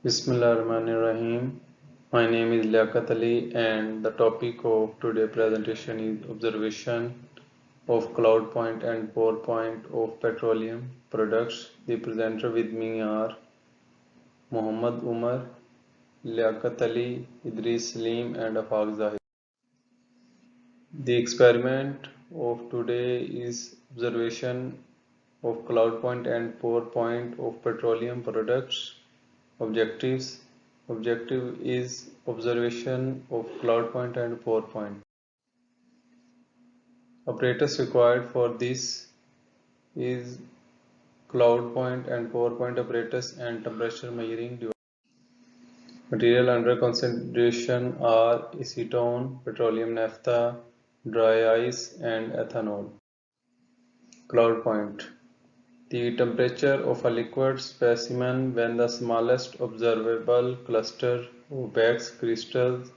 Bismillahirrahmanirrahim. My name is Liaquat Ali and the topic of today's presentation is observation of cloud point and pour point of petroleum products. The presenter with me are Muhammad Umar, Liaquat Ali, Idris Salim and Afaq Zahid. The experiment of today is observation of cloud point and pour point of petroleum products. Objectives. Objective is observation of cloud point and pour point. Apparatus required for this is cloud point and pour point apparatus and temperature measuring device. Material under consideration are acetone, petroleum naphtha, dry ice and ethanol. Cloud point. The temperature of a liquid specimen when the smallest observable cluster of wax crystals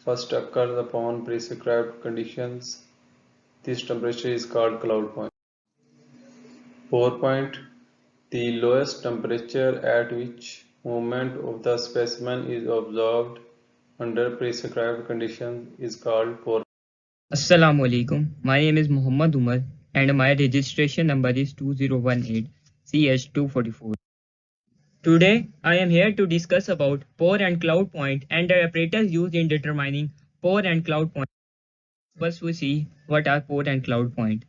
first occurs upon prescribed conditions. This temperature is called cloud point. Pour point. The lowest temperature at which movement of the specimen is observed under prescribed conditions is called pour. Assalamu alaikum. My name is Muhammad Umar and my registration number is 2018 CH244. Today I am here to discuss about pour and cloud point and the apparatus used in determining pour and cloud point. First we see what are pour and cloud point.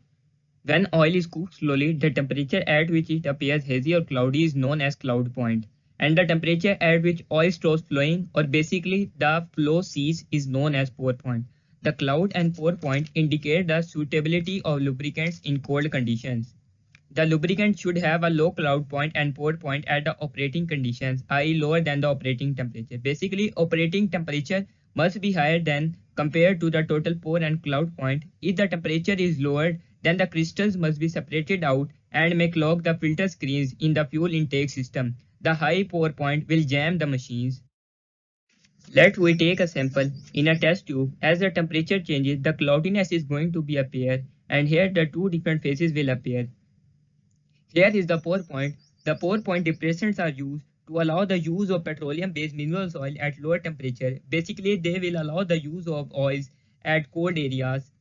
When oil is cooked slowly, the temperature at which it appears hazy or cloudy is known as cloud point, and the temperature at which oil stops flowing or basically the flow ceases is known as pour point. The cloud and pour point indicate the suitability of lubricants in cold conditions. The lubricant should have a low cloud point and pour point at the operating conditions, i.e. lower than the operating temperature. Basically, operating temperature must be higher than compared to the total pour and cloud point. If the temperature is lowered, then the crystals must be separated out and may clog the filter screens in the fuel intake system. The high pour point will jam the machines. Let we take a sample in a test tube. As the temperature changes, the cloudiness is going to be appear, and here the two different phases will appear. Here is the pour point. The pour point depressants are used to allow the use of petroleum-based mineral oil at lower temperature. Basically, they will allow the use of oils at cold areas.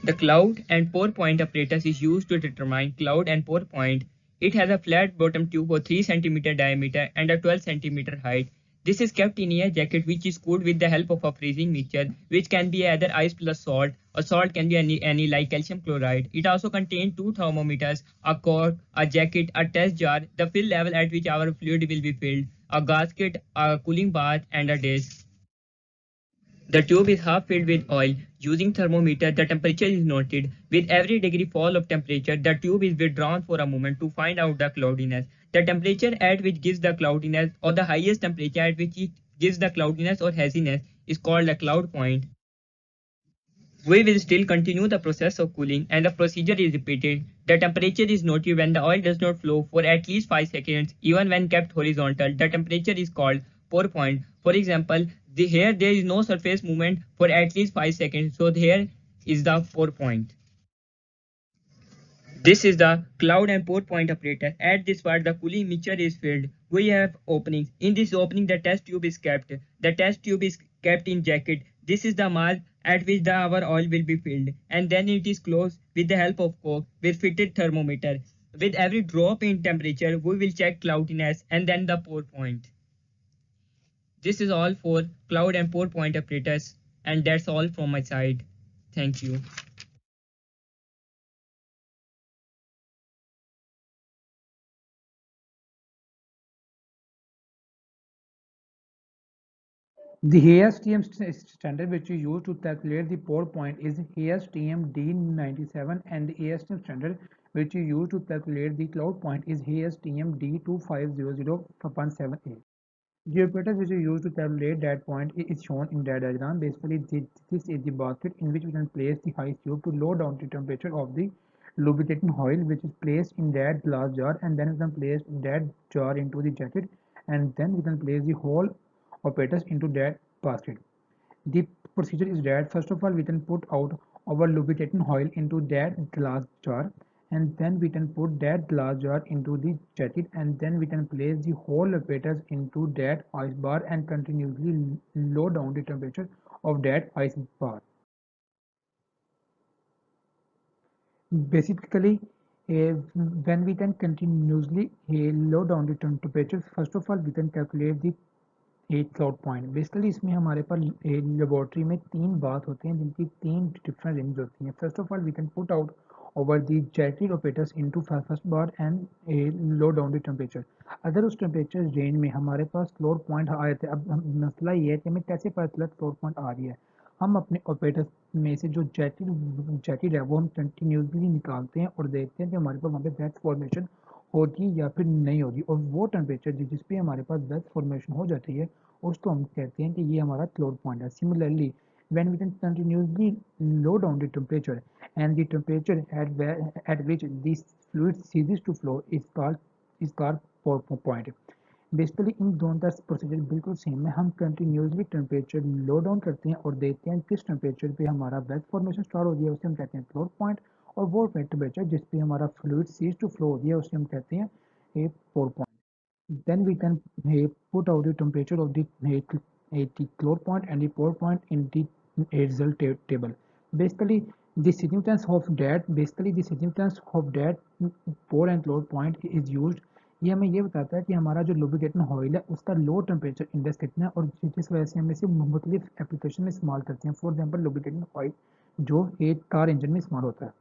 The cloud and pour point apparatus is used to determine cloud and pour point. It has a flat bottom tube of 3 cm diameter and a 12 cm height. This is kept in a jacket which is cooled with the help of a freezing mixture, which can be either ice plus salt, or salt can be any like calcium chloride. It also contains two thermometers, a cork, a jacket, a test jar, the fill level at which our fluid will be filled, a gasket, a cooling bath, and a disk. The tube is half filled with oil. Using thermometer, the temperature is noted. With every degree fall of temperature, the tube is withdrawn for a moment to find out the cloudiness. The temperature at which gives the cloudiness or the highest temperature at which it gives the cloudiness or haziness is called a cloud point. We will still continue the process of cooling and the procedure is repeated. The temperature is noted when the oil does not flow for at least 5 seconds. Even when kept horizontal, the temperature is called pour point. For example, here there is no surface movement for at least 5 seconds. So here is the pour point. This is the cloud and pour point operator. At this part, the cooling mixture is filled. We have openings. In this opening, the test tube is kept. The test tube is kept in jacket. This is the mark at which our oil will be filled. And then it is closed with the help of cork with fitted thermometer. With every drop in temperature, we will check cloudiness and then the pour point. This is all for cloud and pour point operators. And that's all from my side. Thank you. The ASTM standard which is used to calculate the pour point is ASTM D97 and the ASTM standard which is used to calculate the cloud point is ASTM D2500.7a. The apparatus which is used to calculate that point is shown in that diagram. Basically, this is the basket in which we can place the high tube to lower down the temperature of the lubricating oil which is placed in that glass jar, and then we can place that jar into the jacket, and then we can place the whole apparatus into that basket. The procedure is that first of all we can put out our lubricating oil into that glass jar, and then we can put that glass jar into the jacket, and then we can place the whole apparatus into that ice bar and continuously lower down the temperature of that ice bar. Basically, when we can continuously low down the temperature, first of all we can calculate the cloud point. Basically इसमें हमारे पास laboratory में तीन बात होते हैं जिनकी तीन different range होती हैं। First of all we can put out over the jetly operators into first bar and low down the temperature. अगर उस टेम्परेचर रेंज में हमारे पास क्लाउड पॉइंट आ जाते हैं, अब मसला ये है कि हमें कैसे पता चला क्लाउड पॉइंट आ रही है। हम अपने ऑपरेटर्स में से जो जेटिड है वो हम कंटिन्यूसली निकालते हैं और देखते हैं कि हमारे पास वहाँ पे वेट फॉर्मेशन होगी या फिर नहीं होगी, और वो टेम्परेचर जिस पे हमारे पास वेट फॉर्मेशन हो जाती है उसको हम कहते हैं कि ये हमारा क्लाउड पॉइंट है। Similarly when we can continuously low down the temperature and the temperature at which this fluid ceases to flow is called pour point। Basically इन दोनों का प्रोसीजर बिल्कुल सेम है। हम कंटिन्यूसली टेम्परेचर लो डाउन करते हैं और देखते हैं किस टेम्परेचर पे हमारा वेट फॉर्मेशन स्टार्ट हो गया है, उसे हम कहते हैं क्लाउड पॉइंट, और वो टेम्परेचर जिस पे हमारा फ्लूइड सीज टू फ्लो हो गया है उसे हम कहते हैं a pour point. Then we can put out the temperature of the cloud point and the pour point in the result table. Basically, the significance of that pour and cloud point is used। ये हमें ये बताता है कि हमारा जो lubricating oil है उसका लो टेम्परेचर इंडेक्स कितना है, और जिस वजह से हम इसे मुख्तलिफ एप्लीकेशन में इस्तेमाल करते हैं। फॉर एग्जाम्पल लुब्रिकेटिंग ऑयल जो एक कार इंजन में इस्तेमाल होता है।